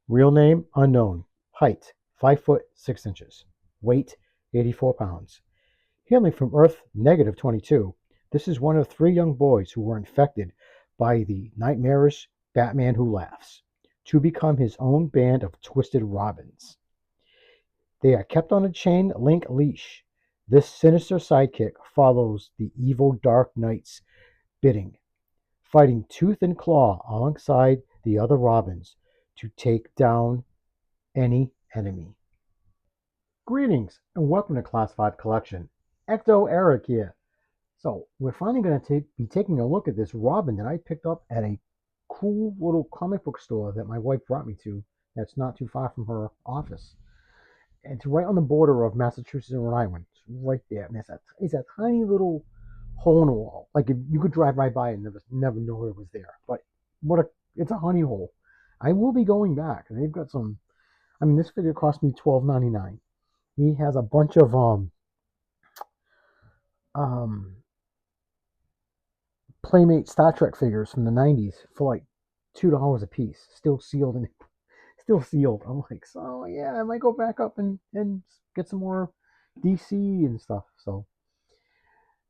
Real name unknown. Height 5 foot 6 inches. Weight 84 pounds. Hailing from Earth-22, this is one of three young boys who were infected by the nightmarish Batman Who Laughs to become his own band of twisted Robins. They are kept on a chain link leash. This sinister sidekick follows the evil Dark Knight's bidding, fighting tooth and claw alongside the other Robins to take down any enemy. Greetings and welcome to Class 5 Collection. Ecto Eric here. So we're finally going to be taking a look at this Robin that I picked up at a cool little comic book store that my wife brought me to that's not too far from her office. It's right on the border of Massachusetts and Rhode Island. It's right there. And it's a tiny little hole in the wall. Like you could drive right by and never know it was there. But it's a honey hole. I will be going back. And they've got some. I mean, this figure cost me $12.99. He has a bunch of Playmate Star Trek figures from the 90s for like $2 a piece, still sealed and still sealed. I'm like, so yeah, I might go back up and get some more DC and stuff. So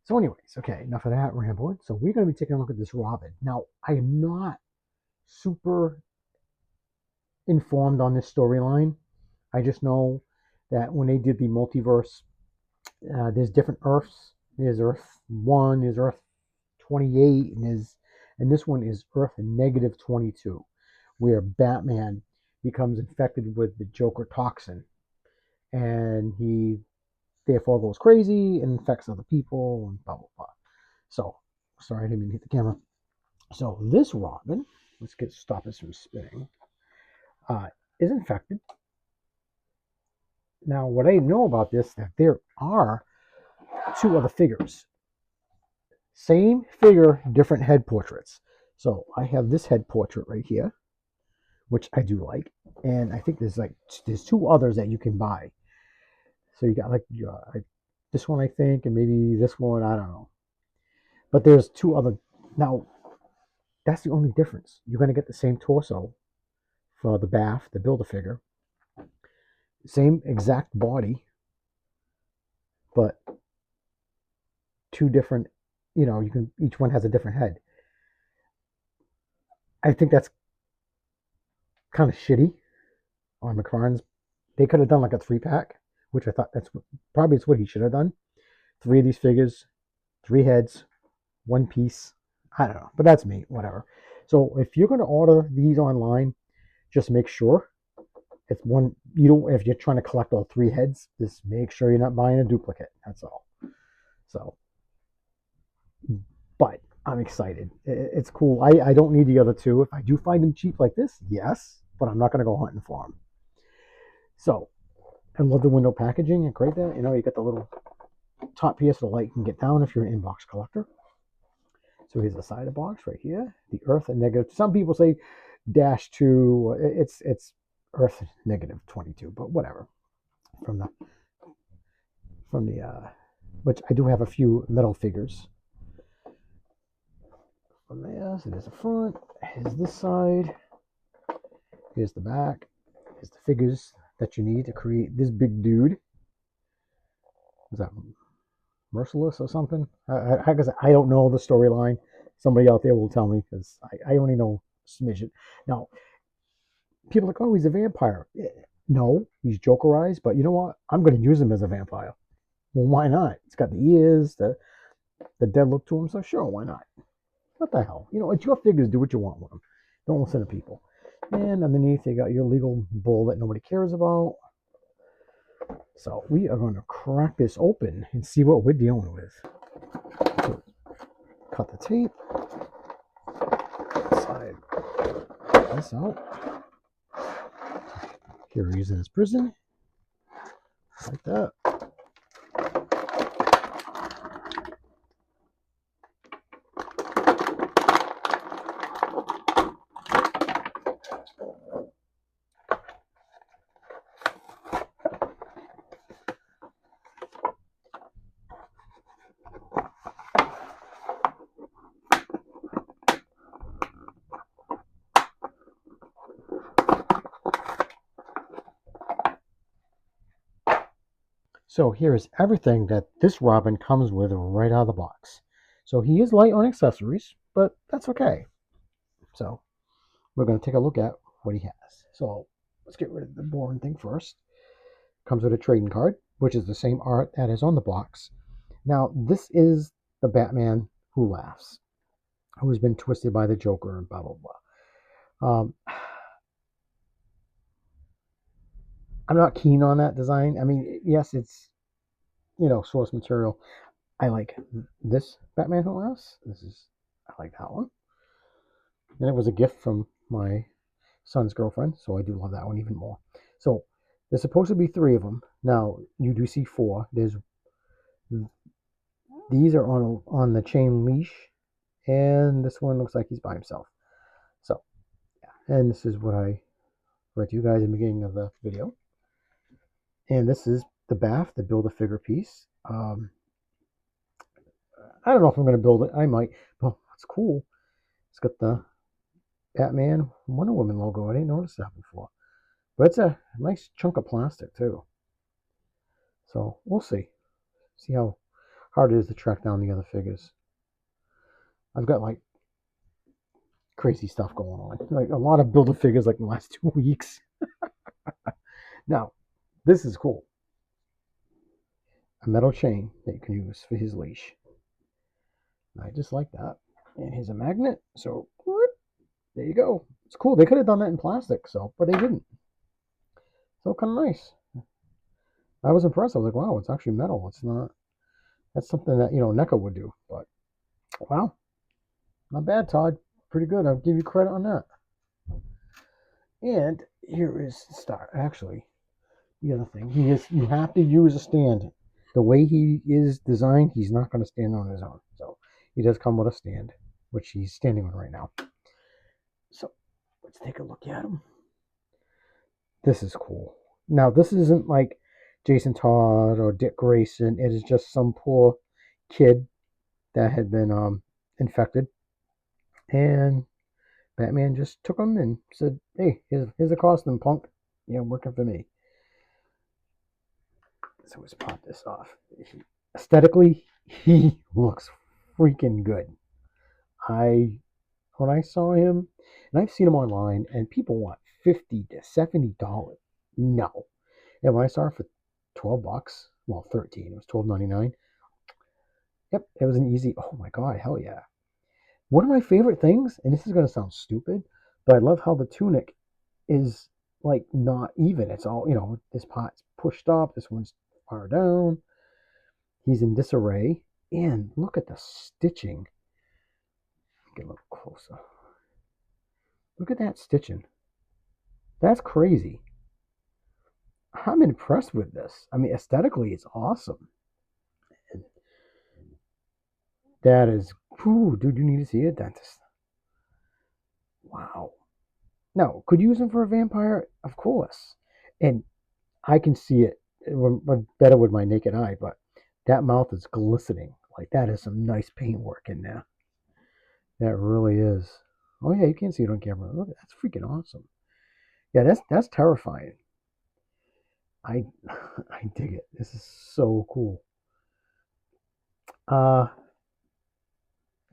anyways, okay, enough of that rambling. So we're going to be taking a look at this Robin. Now, I am not super informed on this storyline. I just know that when they did the multiverse, there's different Earths. There's Earth 1, there's Earth 28, and this one is Earth-22, where Batman becomes infected with the Joker toxin, and he therefore goes crazy and infects other people and blah blah blah. So, sorry, I didn't mean to hit the camera. So this Robin, let's stop this from spinning, is infected. Now, what I know about this, that there are two other figures. Same figure, different head portraits. So I have this head portrait right here, which I do like, and I think there's two others that you can buy. So you got like this one, I think, and maybe this one, I don't know. But there's two other. Now, that's the only difference. You're going to get the same torso for the BAF, the Build-A-Figure. Same exact body, but two different, each one has a different head. I think that's kind of shitty on Mcfarlane's. They could have done like a 3-pack, which I thought probably what he should have done. 3 of these figures, 3 heads, 1 piece. I don't know, but that's me, whatever. So if you're going to order these online, just make sure it's one. If you're trying to collect all 3 heads, just make sure you're not buying a duplicate. That's all. So, but I'm excited. It's cool. I don't need the other 2. If I do find them cheap like this, yes, but I'm not going to go hunting for them. So, I love the window packaging and great there. You got the little top piece so the light can get down if you're an inbox collector. So here's the side of the box right here. The Earth-22. Some people say -2. It's Earth-22, but whatever. From the which I do have a few metal figures. From there, so there's the front. Here's this side. Here's the back. Here's the figures that you need to create this big dude. Is that Merciless or something? I don't know the storyline. Somebody out there will tell me, because I only know smidgen. Now, people are like, oh, he's a vampire. No, he's Jokerized, but you know what? I'm going to use him as a vampire. Well, why not? It's got the ears, the dead look to him, so sure, why not? What the hell? It's your figures. Do what you want with them. Don't listen to people. And underneath, you got your legal bull that nobody cares about. So we are going to crack this open and see what we're dealing with. So, cut the tape. Slide this out. Here he's in his prison. Like that. So here is everything that this Robin comes with right out of the box. So he is light on accessories, but that's okay. So we're going to take a look at what he has. So let's get rid of the boring thing first. Comes with a trading card, which is the same art that is on the box. Now, this is the Batman who laughs, who has been twisted by the Joker and blah, blah, blah. I'm not keen on that design. I mean, yes, it's, source material. I like this Batman who laughs. I like that one. And it was a gift from my son's girlfriend, so I do love that one even more. So there's supposed to be 3 of them. Now, you do see 4. These are on the chain leash, and this one looks like he's by himself. So, yeah. And this is what I read to you guys in the beginning of the video. And this is the bath, the Build-A-Figure piece. I don't know if I'm going to build it. I might. Well, it's cool. It's got the Batman Wonder Woman logo. I didn't notice that before. But it's a nice chunk of plastic, too. So, we'll see. See how hard it is to track down the other figures. I've got, like, crazy stuff going on. Like, a lot of Build-A-Figures, like, in the last 2 weeks. Now, this is cool. A metal chain that you can use for his leash. I just like that. And here's a magnet. So, there you go. It's cool. They could have done that in plastic, but they didn't. So, kind of nice. I was impressed. I was like, wow, it's actually metal. It's not. That's something that, NECA would do. But, wow. Not bad, Todd. Pretty good. I'll give you credit on that. And here is the star. Actually, the other thing. You have to use a stand. The way he is designed, he's not going to stand on his own. So, he does come with a stand, which he's standing on right now. So, let's take a look at him. This is cool. Now, this isn't like Jason Todd or Dick Grayson. It is just some poor kid that had been infected. And Batman just took him and said, hey, here's a costume, punk. Working for me. So let's pop this off. Aesthetically, he looks freaking good. When I saw him, and I've seen him online, and people want $50 to $70. No. And when I saw it for $12, well, 13, it was $12.99. Yep, it was an easy. Oh my god, hell yeah! One of my favorite things, and this is gonna sound stupid, but I love how the tunic is like not even. It's all this part's pushed up, this one's far down. He's in disarray, and look at the stitching. Get a little closer. Look at that stitching. That's crazy. I'm impressed with this. I mean, aesthetically, it's awesome. That is, dude, you need to see a dentist. Wow. Now, could you use him for a vampire? Of course. And I can see it better with my naked eye, but that mouth is glistening. Like, that is some nice paintwork in there. That really is. Oh, yeah, you can't see it on camera. Look, that's freaking awesome. Yeah, that's terrifying. I I dig it. This is so cool.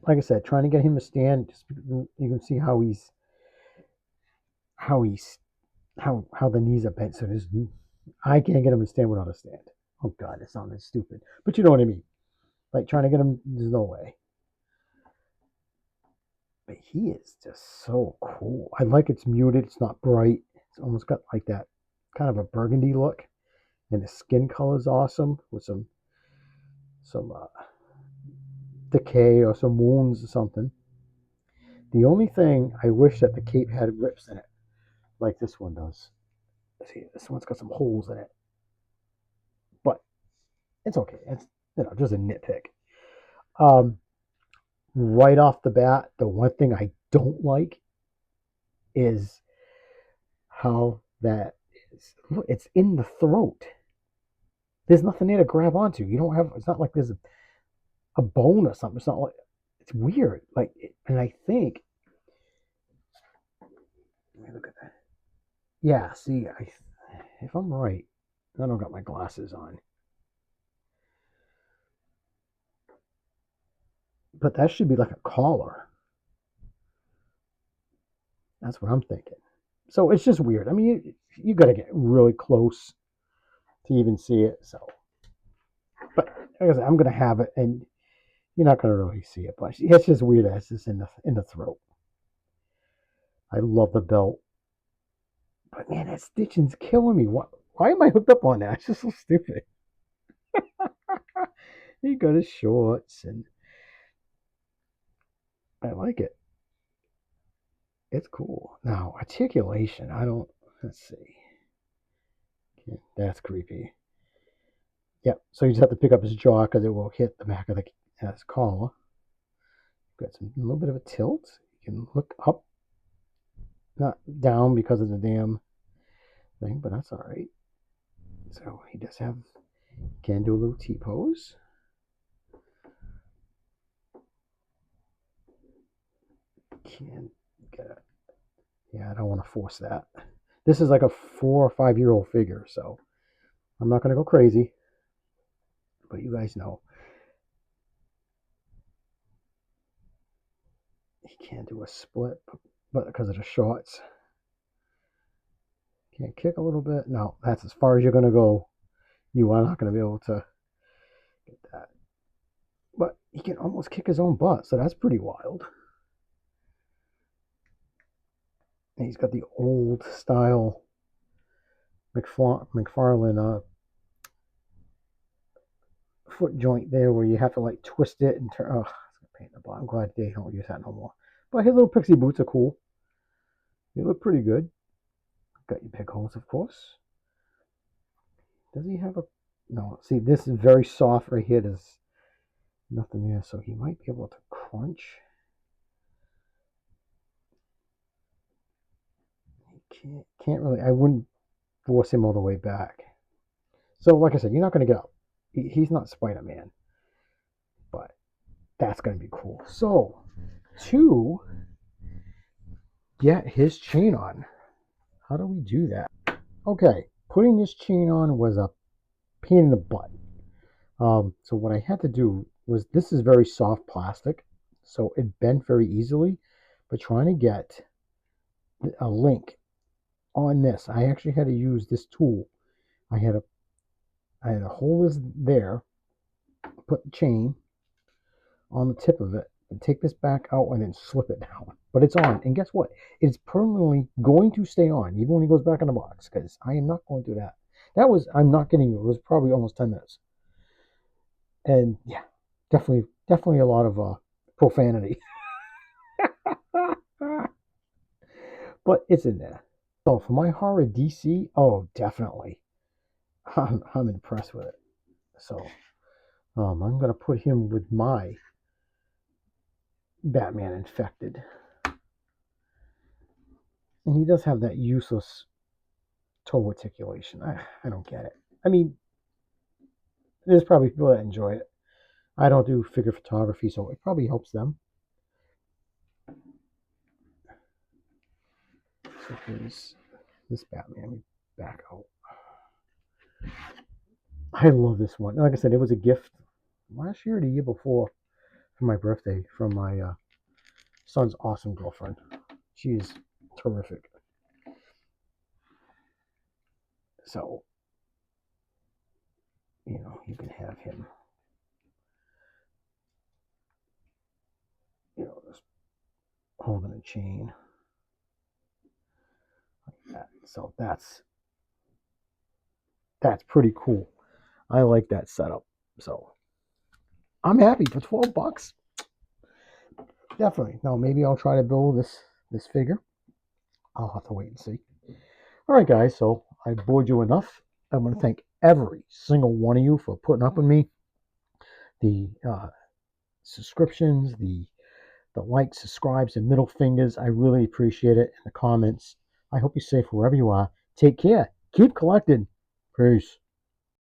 Like I said, trying to get him to stand, just you can see how the knees are bent. So I can't get him to stand without a stand. Oh god, it sounded stupid, but you know what I mean. Like trying to get him, there's no way. But he is just so cool. I like it's muted. It's not bright. It's almost got like that kind of a burgundy look, and the skin color is awesome with some decay or some wounds or something. The only thing I wish that the cape had rips in it, like this one does. See, this one's got some holes in it, but it's okay. It's just a nitpick. Right off the bat, the one thing I don't like is how that is. Look, it's in the throat. There's nothing there to grab onto. You don't have. It's not like there's a bone or something. It's not like. It's weird. And I think. Let me look at that. Yeah. See, if I'm right, I don't got my glasses on. But that should be like a collar. That's what I'm thinking. So it's just weird. I mean, you got to get really close to even see it. So, but like I said, I'm gonna have it, and you're not gonna really see it. But it's just weird as it's in the throat. I love the belt, but man, that stitching's killing me. Why am I hooked up on that? It's just so stupid. He got his shorts, and I like it. It's cool. Now articulation. I don't. Let's see. Yeah, that's creepy. Yep. So you just have to pick up his jaw because it will hit the back of his collar. Got a little bit of a tilt. You can look up, not down because of the damn thing, but that's all right. So he does have, can do a little T pose. Can get it. Yeah, I don't want to force that. This is like a 4 or 5 year old figure, so I'm not going to go crazy. But you guys know he can't do a split, but because of the shorts, can't kick a little bit. No, that's as far as you're going to go. You are not going to be able to get that. But he can almost kick his own butt, so that's pretty wild. And he's got the old style Mcfarlane foot joint there where you have to like twist it and turn. Oh, it's a pain in the butt. I'm glad they don't use that no more. But his little pixie boots are cool. They look pretty good. Got your peg holes, of course. Does he have a... No, see, this is very soft right here. There's nothing there, so he might be able to crunch. He can't really... I wouldn't force him all the way back. So, like I said, you're not going to get up. He's not Spider-Man. But that's going to be cool. So, to get his chain on, how do we do that? Okay, putting this chain on was a pain in the butt. So what I had to do was, this is very soft plastic, so it bent very easily. But trying to get a link on this, I actually had to use this tool. I had to hold this there, put the chain on the tip of it, and take this back out and then slip it down. But it's on, and guess what? It's permanently going to stay on, even when he goes back in the box, because I am not going through that. That was, I'm not kidding you, it was probably almost 10 minutes. And yeah, definitely a lot of profanity. But it's in there. So for my horror DC, oh, definitely. I'm impressed with it. So I'm going to put him with my Batman Infected. And he does have that useless toe articulation. I don't get it. I mean, there's probably people that enjoy it. I don't do figure photography, so it probably helps them. So here's this Batman. Back out. I love this one. Like I said, it was a gift last year or the year before for my birthday from my son's awesome girlfriend. She's terrific. So, you know, you can have him, you know, just holding a chain like that. So that's pretty cool. I like that setup. So I'm happy for $12. Definitely. Now maybe I'll try to build this figure. I'll have to wait and see. All right, guys. So I bored you enough. I want to thank every single one of you for putting up with me. The subscriptions, the likes, subscribes, and middle fingers. I really appreciate it. And the comments. I hope you're safe wherever you are. Take care. Keep collecting. Peace.